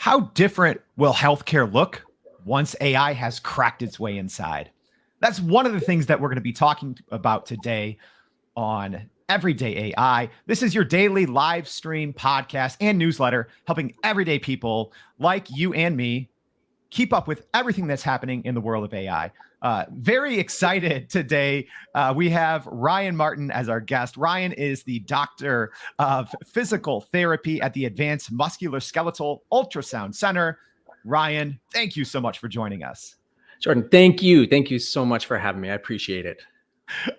How different will healthcare look once AI has cracked its way inside? That's one of the things that we're going to be talking about today on Everyday AI. This is your daily live stream podcast and newsletter helping everyday people like you and me keep up with everything that's happening in the world of AI. Very excited today. We have Ryan Martin as our guest. Ryan is the doctor of physical therapy at the Advanced Musculoskeletal Ultrasound Center. Ryan, thank you so much for joining us. Jordan, thank you. Thank you so much for having me. I appreciate it.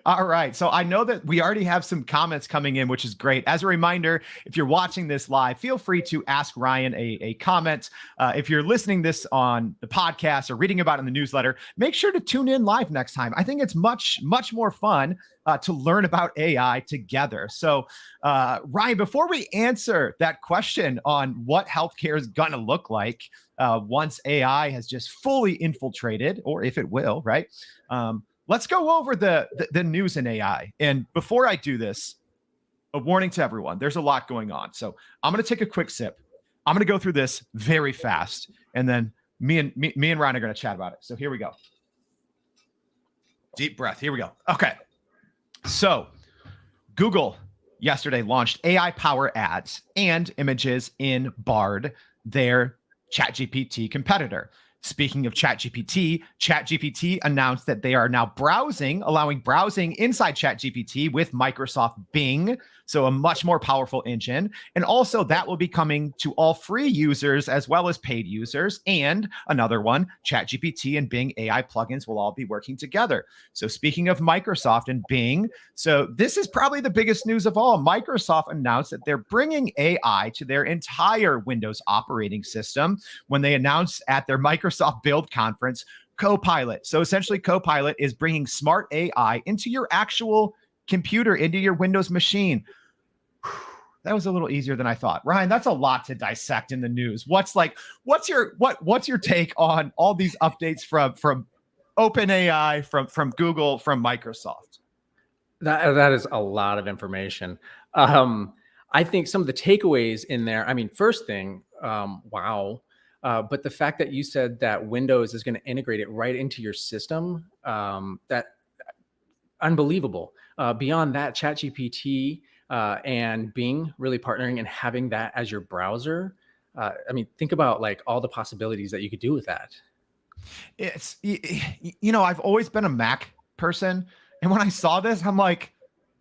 All right. So I know that we already have some comments coming in, which is great. As a reminder, if you're watching this live, feel free to ask Ryan a comment. If you're listening this on the podcast or reading about it in the newsletter, make sure to tune in live next time. I think it's much more fun to learn about AI together. So Ryan, before we answer that question on what healthcare is going to look like once AI has just fully infiltrated, or if it will, right? Let's go over the news in AI. And before I do this, a warning to everyone, there's a lot going on. So I'm going to take a quick sip. I'm going to go through this very fast. And then me and Ryan are going to chat about it. So here we go. Deep breath. Here we go. Okay. So Google yesterday launched AI power ads and images in Bard, their ChatGPT competitor. Speaking of ChatGPT announced that they are now allowing browsing inside ChatGPT with Microsoft Bing, so a much more powerful engine. And also that will be coming to all free users as well as paid users. And another one, ChatGPT and Bing AI plugins will all be working together. So speaking of Microsoft and Bing, so this is probably the biggest news of all. Microsoft announced that they're bringing AI to their entire Windows operating system when they announced at their Microsoft Build conference, Copilot. So essentially Copilot is bringing smart AI into your actual computer, into your Windows machine. That was a little easier than I thought. Ryan, that's a lot to dissect in the news. What's your take on all these updates from OpenAI, from Google, from Microsoft? That is a lot of information. I think some of the takeaways in there, I mean, first thing, wow. But the fact that you said that Windows is going to integrate it right into your system, that unbelievable. Beyond that, ChatGPT and Bing really partnering and having that as your browser. I mean, think about like all the possibilities that you could do with that. It's, I've always been a Mac person. And when I saw this, I'm like,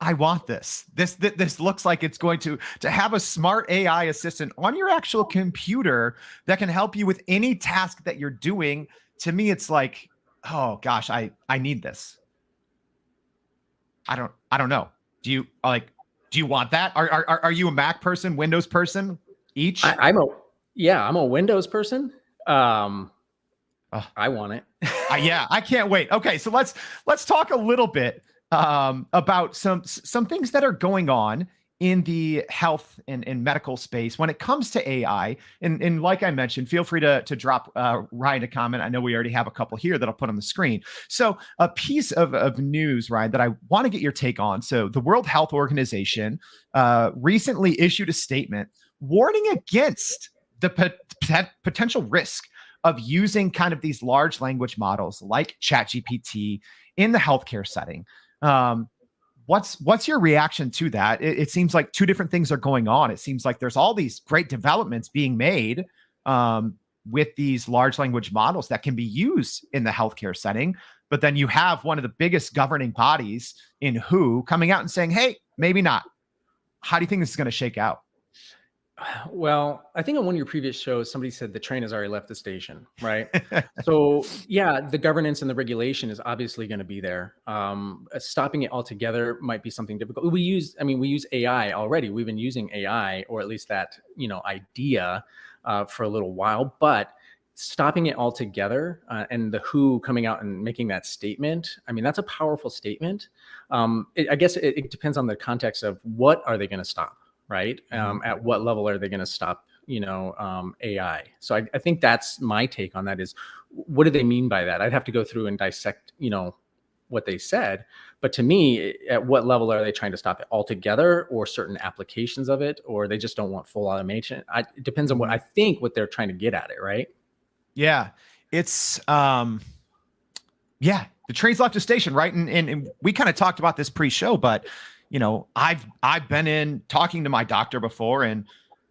I want this. This looks like it's going to have a smart AI assistant on your actual computer that can help you with any task that you're doing. To me, it's like, oh gosh, I need this. I don't know. Do you want that? Are you a Mac person, Windows person each? I'm a Windows person. I want it. Yeah, I can't wait. Okay, so let's talk a little bit about some things that are going on in the health and medical space when it comes to AI. And like I mentioned, feel free to drop Ryan a comment. I know we already have a couple here that I'll put on the screen. So a piece of news, Ryan, that I want to get your take on. So the World Health Organization recently issued a statement warning against the potential risk of using kind of these large language models like ChatGPT in the healthcare setting. What's your reaction to that? It seems like two different things are going on. It seems like there's all these great developments being made with these large language models that can be used in the healthcare setting. But then you have one of the biggest governing bodies in WHO coming out and saying, hey, maybe not. How do you think this is going to shake out? Well, I think on one of your previous shows, somebody said the train has already left the station, right? So yeah, the governance and the regulation is obviously going to be there. Stopping it altogether might be something difficult. We use AI already. We've been using AI, or at least that, idea for a little while, but stopping it altogether and the WHO coming out and making that statement, I mean, that's a powerful statement. I guess it depends on the context of what are they going to stop? Right? At what level are they going to stop, AI? So I think that's my take on that is, what do they mean by that? I'd have to go through and dissect, what they said. But to me, at what level are they trying to stop it altogether, or certain applications of it, or they just don't want full automation? It depends on what Mhm. I think what they're trying to get at it, right? Yeah. It's yeah, the train's left the station, right? And we kind of talked about this pre-show, but I've been in talking to my doctor before, and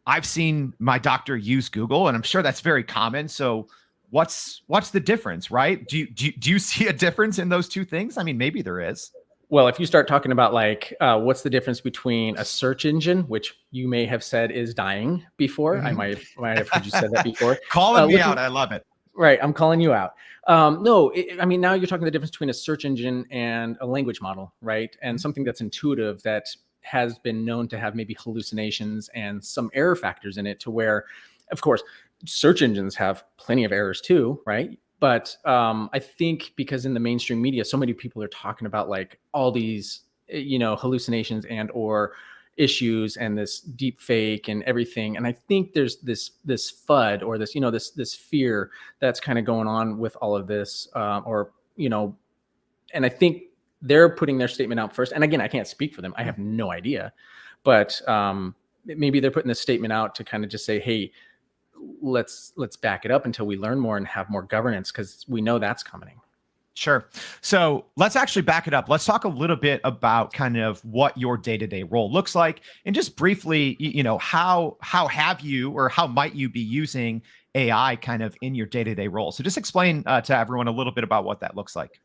I've seen my doctor use Google, and I'm sure that's very common. So what's the difference, right? Do you see a difference in those two things? I mean, maybe there is. Well, if you start talking about like what's the difference between a search engine, which you may have said is dying before, I Mhm. might have heard you said that before. Calling me Looking out. I love it. Right, I'm calling you out. No, I mean, now you're talking the difference between a search engine and a language model, right? And Mhm. something that's intuitive, that has been known to have maybe hallucinations and some error factors in it, to where, of course, search engines have plenty of errors too, right? But I think because in the mainstream media, so many people are talking about like all these, hallucinations and or issues and this deep fake and everything. And I think there's this FUD, or this fear that's kind of going on with all of this, or and I think they're putting their statement out first. And again, I can't speak for them, I have no idea, but maybe they're putting this statement out to kind of just say, hey, let's back it up until we learn more and have more governance, because we know that's coming. Sure. So let's actually back it up. Let's talk a little bit about kind of what your day-to-day role looks like, and just briefly, how have you, or how might you be using AI kind of in your day-to-day role? So just explain to everyone a little bit about what that looks like.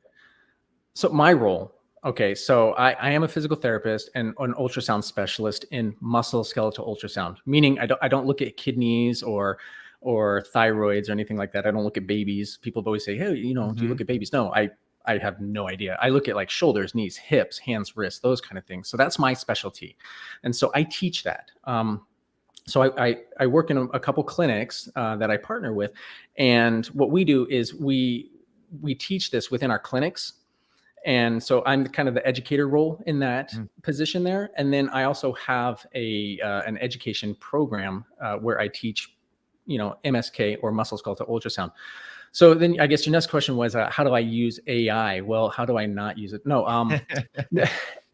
So my role, okay, so I am a physical therapist and an ultrasound specialist in musculoskeletal ultrasound, meaning I don't look at kidneys or thyroids or anything like that. I don't look at babies. People have always say, hey, do you Hmm. look at babies? No, I have no idea. I look at like shoulders, knees, hips, hands, wrists, those kind of things. So that's my specialty, and so I teach that. So I work in a couple clinics that I partner with, and what we do is we teach this within our clinics. And so I'm kind of the educator role in that position there. And then I also have an education program where I teach, MSK, or musculoskeletal ultrasound. So then I guess your next question was, how do I use AI? Well, how do I not use it? No,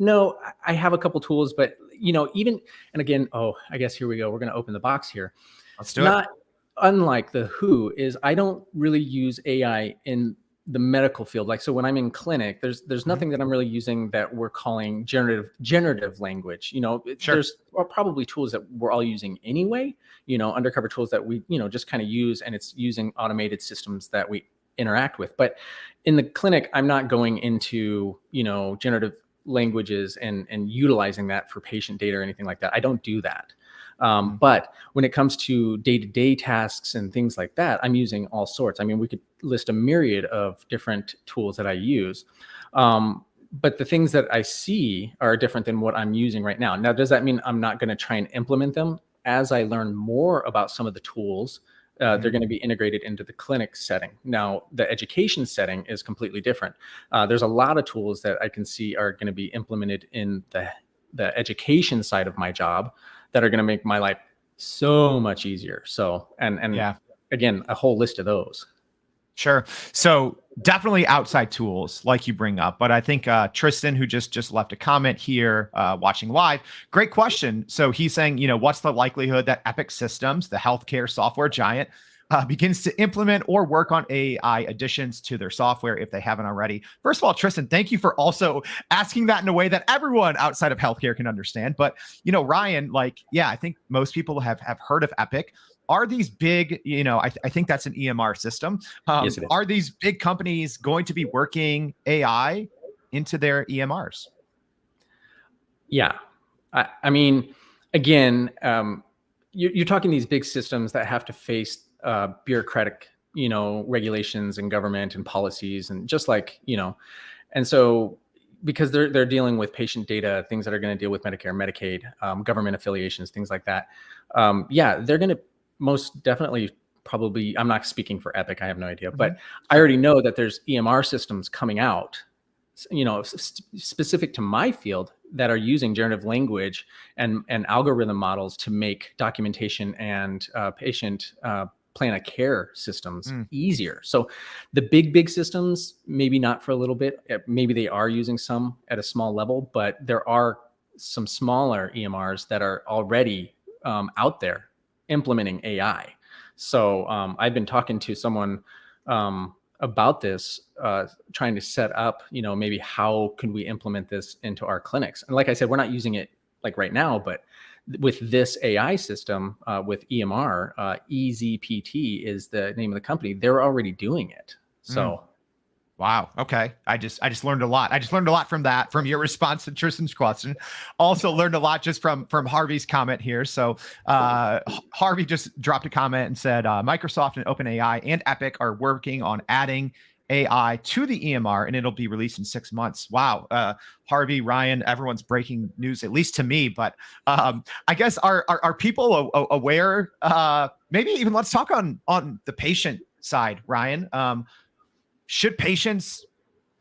no, I have a couple tools, but even, and again, oh, I guess here we go. We're going to open the box here. Let's do it. Not unlike the WHO, is I don't really use AI in the medical field. Like, so when I'm in clinic, there's Mhm. nothing that I'm really using that we're calling generative language. Sure. There's probably tools that we're all using anyway, undercover tools that we, just kind of use, and it's using automated systems that we interact with. But in the clinic, I'm not going into, generative languages and utilizing that for patient data or anything like that. I don't do that. Mhm. But when it comes to day-to-day tasks and things like that, I'm using all sorts. I mean, we could list a myriad of different tools that I use. But the things that I see are different than what I'm using right now. Now, does that mean I'm not going to try and implement them? As I learn more about some of the tools, they're Mhm. going to be integrated into the clinic setting. Now, the education setting is completely different. There's a lot of tools that I can see are going to be implemented in the education side of my job that are going to make my life so much easier. So, and Yeah. again, a whole list of those. Sure. So definitely outside tools, like you bring up. But I think Tristan, who just left a comment here, watching live, great question. So he's saying, what's the likelihood that Epic Systems, the healthcare software giant, begins to implement or work on AI additions to their software if they haven't already? First of all, Tristan, thank you for also asking that in a way that everyone outside of healthcare can understand. But Ryan, like, yeah, I think most people have heard of Epic. Are these big, I think that's an EMR system. Yes, it is. Are these big companies going to be working AI into their EMRs? Yeah. I mean, again, you're talking these big systems that have to face bureaucratic, regulations and government and policies, and just like, and so because they're dealing with patient data, things that are going to deal with Medicare, Medicaid, government affiliations, things like that. Yeah, they're going to most definitely probably. I'm not speaking for Epic, I have no idea, but Mhm. I Sure. already know that there's EMR systems coming out, specific to my field, that are using generative language and algorithm models to make documentation and patient plan of care systems Mm. easier. So the big systems, maybe not for a little bit. Maybe they are using some at a small level, but there are some smaller EMRs that are already out there implementing AI. So I've been talking to someone about this, trying to set up, maybe how can we implement this into our clinics? And like I said, we're not using it like right now, but with this AI system, with EMR, EZPT is the name of the company. They're already doing it. So Wow. Okay. I just learned a lot. I just learned a lot from that, from your response to Tristan's question. Also learned a lot just from Harvey's comment here. So Harvey just dropped a comment and said Microsoft and OpenAI and Epic are working on adding AI to the EMR, and it'll be released in 6 months. Wow. Harvey, Ryan, everyone's breaking news, at least to me. But I guess are people aware? Maybe even let's talk on the patient side, Ryan. Should patients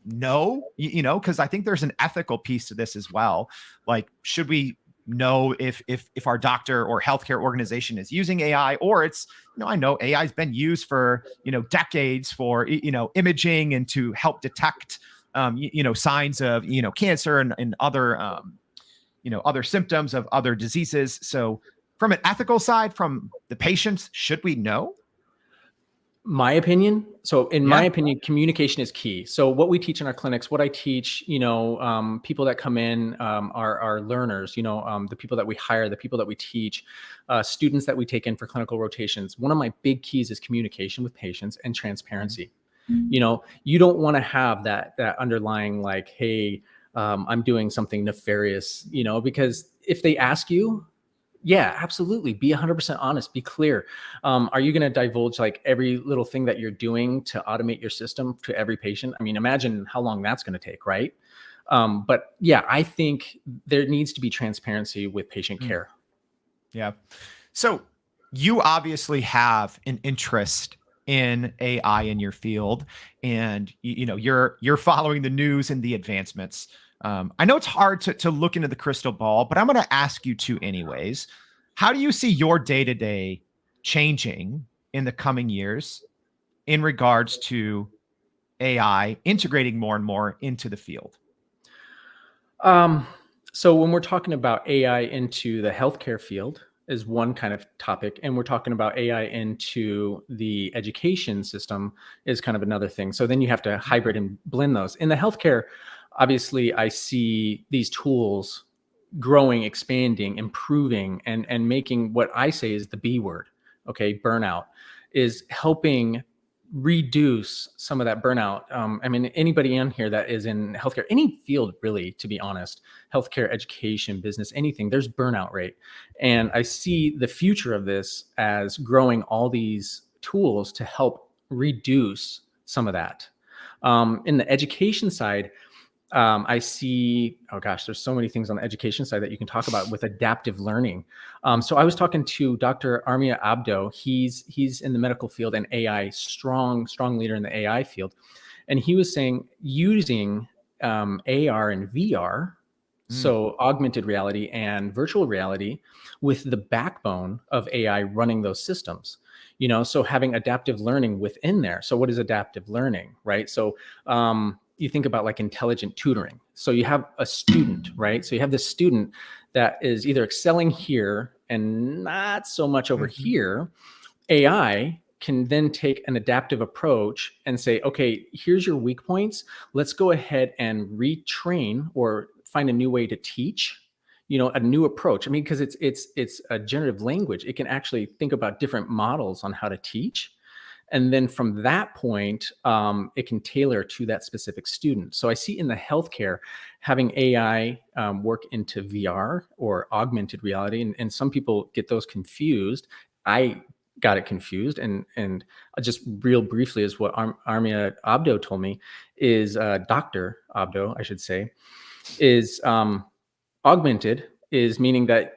know, because I think there's an ethical piece to this as well. Like, should we know if our doctor or healthcare organization is using AI, or it's, I know AI has been used for, decades for, imaging and to help detect, signs of, cancer and other, other symptoms of other diseases. So from an ethical side, from the patients, should we know? My opinion. So in my opinion, communication is key. So what we teach in our clinics, what I teach, people that come in, are learners, the people that we hire, the people that we teach, students that we take in for clinical rotations. One of my big keys is communication with patients and transparency. You don't want to have that underlying like, hey, I'm doing something nefarious, because if they ask you, yeah, absolutely. Be 100% honest, be clear. Are you going to divulge like every little thing that you're doing to automate your system to every patient? I mean, imagine how long that's going to take, right? But yeah, I think there needs to be transparency with patient care. Yeah. So you obviously have an interest in AI in your field, and you're following the news and the advancements. I know it's hard to look into the crystal ball, but I'm going to ask you to anyways. How do you see your day-to-day changing in the coming years in regards to AI integrating more and more into the field? So when we're talking about AI into the healthcare field is one kind of topic, and we're talking about AI into the education system is kind of another thing. So then you have to hybrid and blend those. In the healthcare, obviously, I see these tools growing, expanding, improving, and making what I say is the B word, okay, burnout, is helping reduce some of that burnout. I mean, anybody in here that is in healthcare, any field really, to be honest, healthcare, education, business, anything, there's burnout rate. And I see the future of this as growing all these tools to help reduce some of that. In the education side, I see, oh gosh, there's so many things on the education side that you can talk about with adaptive learning. So I was talking to Dr. Armia Abdo. He's in the medical field and AI, strong leader in the AI field. And he was saying using AR and VR, so augmented reality and virtual reality, with the backbone of AI running those systems. So having adaptive learning within there. So what is adaptive learning, right? So you think about like intelligent tutoring. So you have a student, right? So you have this student that is either excelling here and not so much over here. AI can then take an adaptive approach and say, okay, here's your weak points. Let's go ahead and retrain or find a new way to teach, a new approach. I mean, because it's a generative language. It can actually think about different models on how to teach. And then from that point, it can tailor to that specific student. So I see in the healthcare, having AI work into VR or augmented reality, and some people get those confused. I got it confused. And just real briefly is what Armia Abdo told me is, Dr. Abdo, I should say, is augmented is meaning that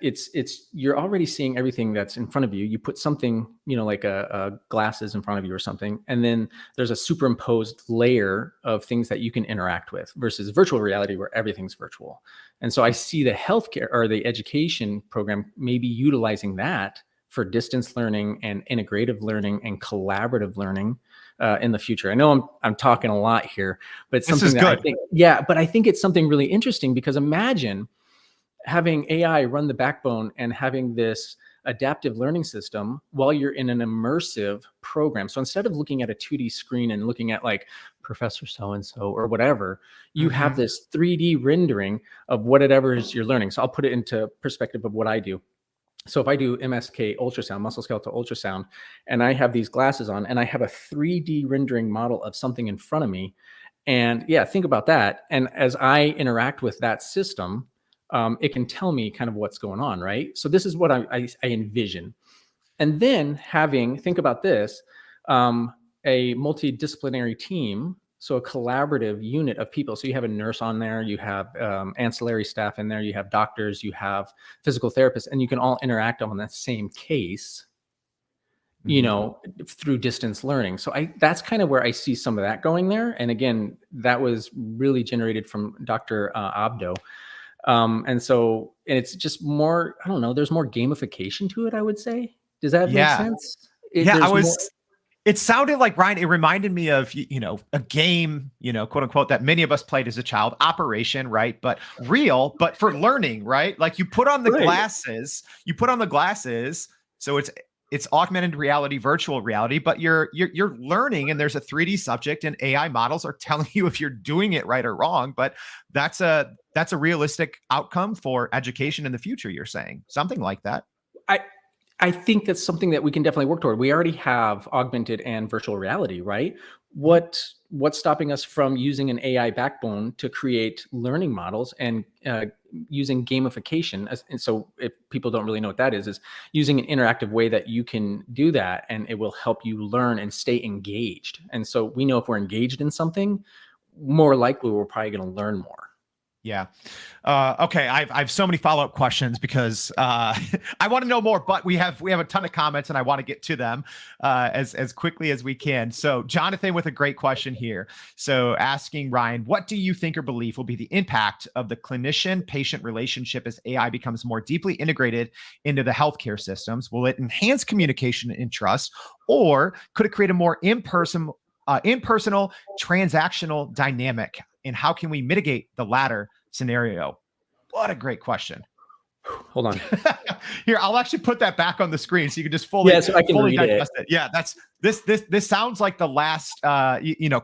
you're already seeing everything that's in front of you. You put something, like a glasses in front of you or something, and then there's a superimposed layer of things that you can interact with, versus virtual reality where everything's virtual. And so I see the healthcare or the education program maybe utilizing that for distance learning and integrative learning and collaborative learning in the future. I know I'm talking a lot here, but it's something that I think, but I think it's something really interesting, because imagine having AI run the backbone and having this adaptive learning system while you're in an immersive program. So instead of looking at a 2D screen and looking at like Professor so-and-so or whatever, you have this 3D rendering of whatever it is you're learning. So I'll put it into perspective of what I do. So if I do MSK ultrasound, musculoskeletal ultrasound, and I have these glasses on and I have a 3D rendering model of something in front of me, and think about that. And as I interact with that system, it can tell me kind of what's going on, right? So this is what I envision. And then think about this, a multidisciplinary team, so a collaborative unit of people. So you have a nurse on there, you have ancillary staff in there, you have doctors, you have physical therapists, and you can all interact on that same case, through distance learning. So that's kind of where I see some of that going there. And again, that was really generated from Dr. Abdo. And it's just more, I don't know, there's more gamification to it, I would say. Does that make sense? It sounded like, Ryan, it reminded me of, a game, quote unquote, that many of us played as a child, Operation, right? But real, but for learning, right? Like you put on the glasses, so it's augmented reality, virtual reality, but you're learning, and there's a 3D subject, and AI models are telling you if you're doing it right or wrong. But that's a realistic outcome for education in the future. You're saying something like that. I think that's something that we can definitely work toward. We already have augmented and virtual reality, right? What's stopping us from using an AI backbone to create learning models and using gamification? And so if people don't really know what that is using an interactive way that you can do that, and it will help you learn and stay engaged. And so we know if we're engaged in something, more likely we're probably going to learn more. Yeah. Okay. I've so many follow-up questions because I want to know more, but we have a ton of comments and I want to get to them as quickly as we can. So Jonathan with a great question here. So asking Ryan, what do you think or believe will be the impact of the clinician-patient relationship as AI becomes more deeply integrated into the healthcare systems? Will it enhance communication and trust, or could it create a more impersonal, transactional dynamic? And how can we mitigate the latter scenario? What a great question. Hold on. Here, I'll actually put that back on the screen so you can just fully digest it. Yeah, this sounds like the last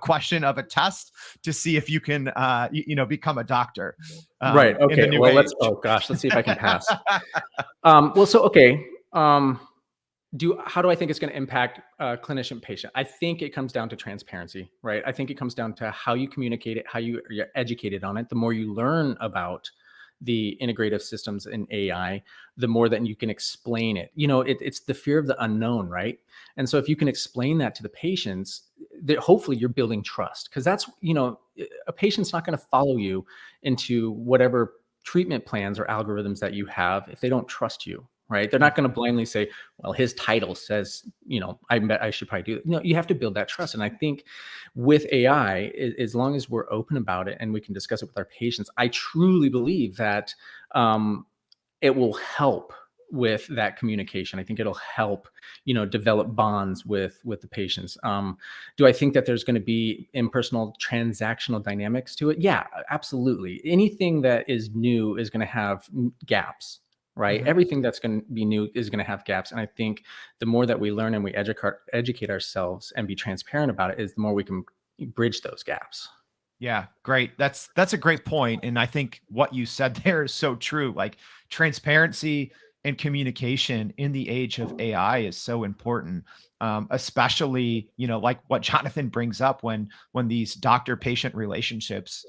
question of a test to see if you can become a doctor. Right. Okay. Well, let's see if I can pass. How do I think it's going to impact clinician patient? I think it comes down to transparency, right? I think it comes down to how you communicate it, how you're educated on it. The more you learn about the integrative systems in AI, the more that you can explain it. It's the fear of the unknown, right? And so if you can explain that to the patients, hopefully you're building trust, because that's, a patient's not going to follow you into whatever treatment plans or algorithms that you have if they don't trust you. Right? They're not going to blindly say, well, his title says, I should probably do it. No, you have to build that trust. And I think with AI, as long as we're open about it and we can discuss it with our patients, I truly believe that it will help with that communication. I think it'll help, develop bonds with the patients. Do I think that there's going to be impersonal transactional dynamics to it? Yeah, absolutely. Anything that is new is going to have gaps. Right. Mm-hmm. Everything that's going to be new is going to have gaps. And I think the more that we learn and we educate ourselves and be transparent about it, is the more we can bridge those gaps. Yeah, great. That's a great point. And I think what you said there is so true. Like transparency and communication in the age of AI is so important. Especially, like what Jonathan brings up when these doctor-patient relationships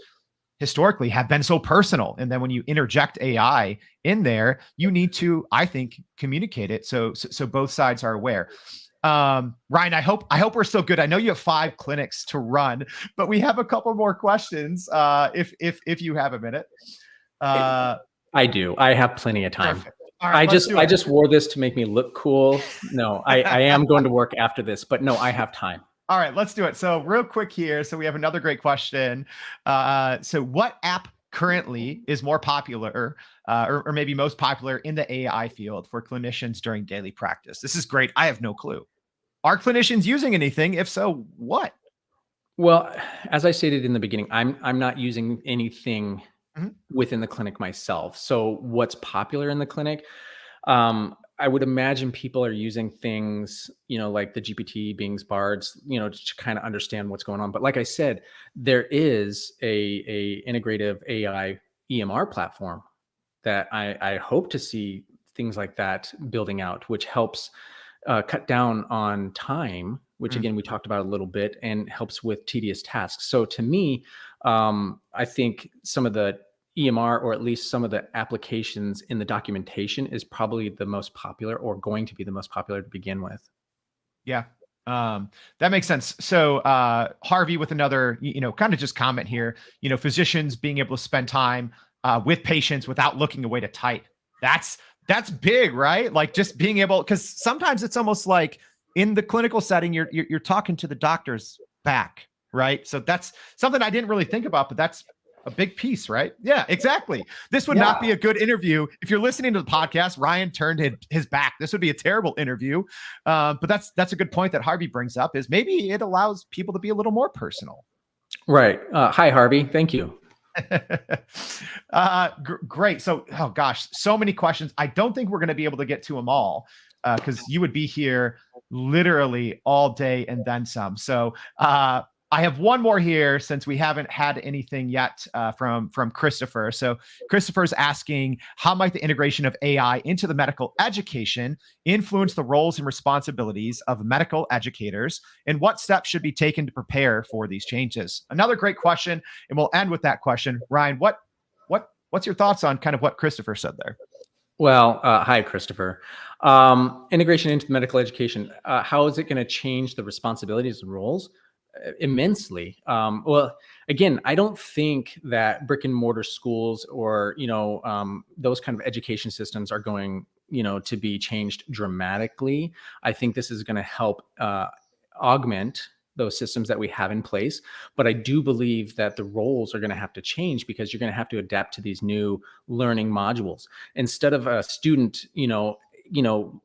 historically have been so personal. And then when you interject AI in there, you need to, I think, communicate it. So both sides are aware. Ryan, I hope we're still good. I know you have 5 clinics to run, but we have a couple more questions. If you have a minute. I do. I have plenty of time. Perfect. All right, I just wore this to make me look cool. No, I am going to work after this, but no, I have time. All right, let's do it. So real quick here. So we have another great question. So what app currently is more popular or maybe most popular in the AI field for clinicians during daily practice? This is great. I have no clue. Are clinicians using anything? If so, what? Well, as I stated in the beginning, I'm not using anything Mhm. within the clinic myself. So what's popular in the clinic? I would imagine people are using things, like the GPT, Bing's, Bards, to kind of understand what's going on. But like I said, there is a integrative AI EMR platform that I hope to see things like that building out, which helps cut down on time, which Mm. again we talked about a little bit, and helps with tedious tasks. So to me, I think some of the EMR, or at least some of the applications in the documentation, is probably the most popular, or going to be the most popular to begin with. Yeah. That makes sense. So, Harvey with another, kind of just comment here, physicians being able to spend time with patients without looking away to type. That's big, right? Like just being able, because sometimes it's almost like in the clinical setting, you're talking to the doctor's back, right? So that's something I didn't really think about, but that's a big piece, right? Yeah, exactly. This would not be Yeah. a good interview. If you're listening to the podcast, Ryan turned his back. This would be a terrible interview. But that's a good point that Harvey brings up, is maybe it allows people to be a little more personal. Right. Hi, Harvey. Thank you. Great. So, oh gosh, so many questions. I don't think we're going to be able to get to them all because you would be here literally all day and then some. So, I have one more here since we haven't had anything yet from Christopher. So Christopher's asking, how might the integration of AI into the medical education influence the roles and responsibilities of medical educators, and what steps should be taken to prepare for these changes? Another great question, and we'll end with that question. Ryan, what's your thoughts on kind of what Christopher said there? Well, hi, Christopher. Integration into medical education. How is it going to change the responsibilities and roles? Immensely. Well, again, I don't think that brick and mortar schools, or those kind of education systems are going to be changed dramatically. I think this is going to help augment those systems that we have in place. But I do believe that the roles are going to have to change, because you're going to have to adapt to these new learning modules. Instead of a student,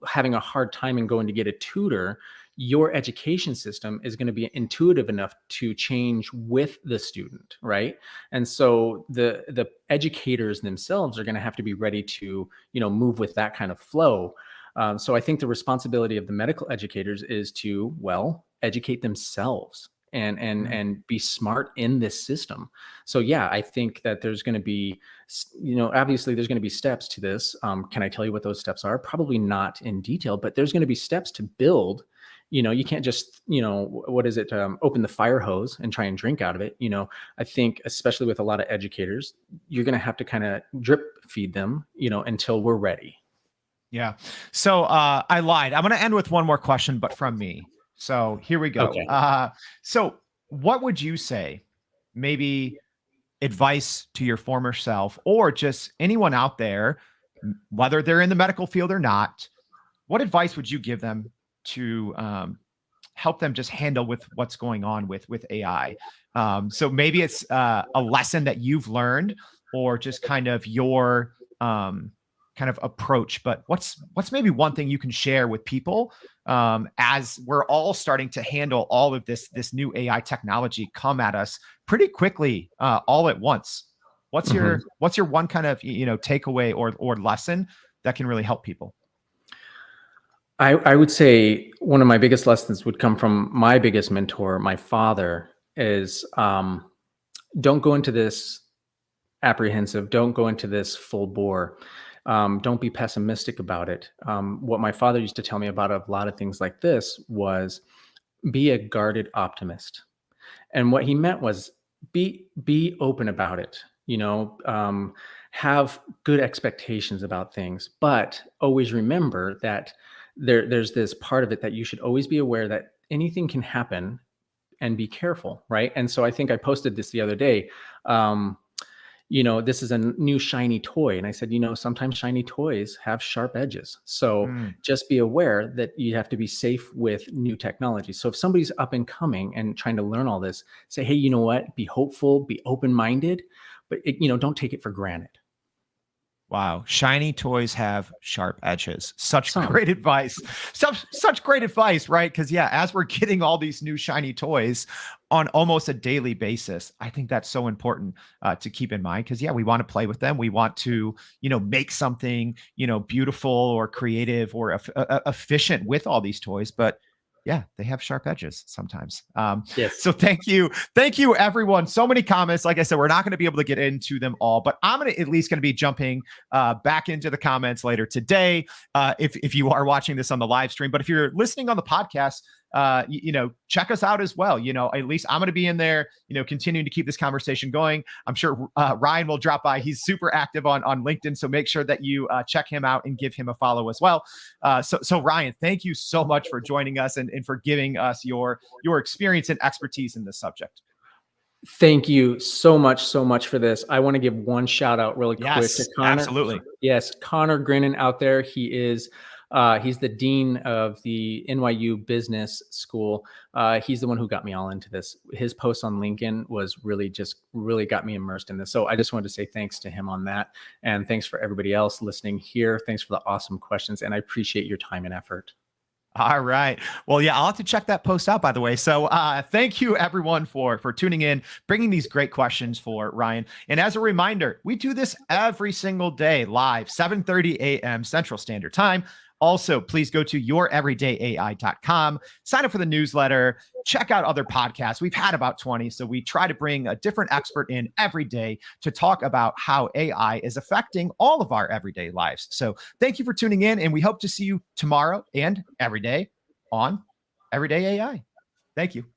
having a hard time and going to get a tutor, your education system is going to be intuitive enough to change with the student, right? And so the educators themselves are going to have to be ready to move with that kind of flow. So I think the responsibility of the medical educators is to, well, educate themselves and be smart in this system. So yeah, I think that there's going to be, obviously there's going to be steps to this. Can I tell you what those steps are? Probably not in detail, but there's going to be steps to build. You can't just, what is it? Open the fire hose and try and drink out of it. I think especially with a lot of educators, you're going to have to kind of drip feed them, until we're ready. Yeah. So I lied. I'm going to end with one more question, but from me. So here we go. Okay. So what would you say, maybe advice to your former self, or just anyone out there, whether they're in the medical field or not, what advice would you give them to help them just handle with what's going on with AI? So maybe it's a lesson that you've learned, or just kind of your kind of approach, but what's maybe one thing you can share with people as we're all starting to handle all of this new AI technology come at us pretty quickly all at once? What's your one kind of takeaway or lesson that can really help people? I would say one of my biggest lessons would come from my biggest mentor, my father, is don't go into this apprehensive, don't go into this full bore. Don't be pessimistic about it. What my father used to tell me about a lot of things like this was, be a guarded optimist. And what he meant was, be open about it. Have good expectations about things, but always remember that there's this part of it that you should always be aware that anything can happen, and be careful, right? And so I think I posted this the other day. This is a new shiny toy. And I said, sometimes shiny toys have sharp edges. So just be aware that you have to be safe with new technology. So if somebody's up and coming and trying to learn all this, say, hey, you know what? Be hopeful, be open-minded, but don't take it for granted. Wow. Shiny toys have sharp edges. Such Some. great advice. Such great advice, right? Because yeah, as we're getting all these new shiny toys on almost a daily basis, I think that's so important to keep in mind. Because yeah, we want to play with them. We want to, make something, beautiful or creative or efficient with all these toys. But yeah, they have sharp edges sometimes. Yes. So thank you, everyone. So many comments. Like I said, we're not going to be able to get into them all, but I'm at least going to be jumping back into the comments later today. If you are watching this on the live stream, but if you're listening on the podcast, check us out as well. At least I'm going to be in there, continuing to keep this conversation going. I'm sure Ryan will drop by. He's super active on LinkedIn. So make sure that you check him out and give him a follow as well. So Ryan, thank you so much for joining us and for giving us your experience and expertise in this subject. Thank you so much for this. I want to give one shout out really quick to Connor. Absolutely. Yes, Connor Grinnan out there. He is he's the dean of the NYU Business School. He's the one who got me all into this. His post on LinkedIn was really got me immersed in this. So I just wanted to say thanks to him on that. And thanks for everybody else listening here. Thanks for the awesome questions. And I appreciate your time and effort. All right. Well, yeah, I'll have to check that post out, by the way. So thank you, everyone, for tuning in, bringing these great questions for Ryan. And as a reminder, we do this every single day live, 7:30 a.m. Central Standard Time. Also, please go to youreverydayai.com, sign up for the newsletter, check out other podcasts. We've had about 20, so we try to bring a different expert in every day to talk about how AI is affecting all of our everyday lives. So thank you for tuning in, and we hope to see you tomorrow and every day on Everyday AI. Thank you.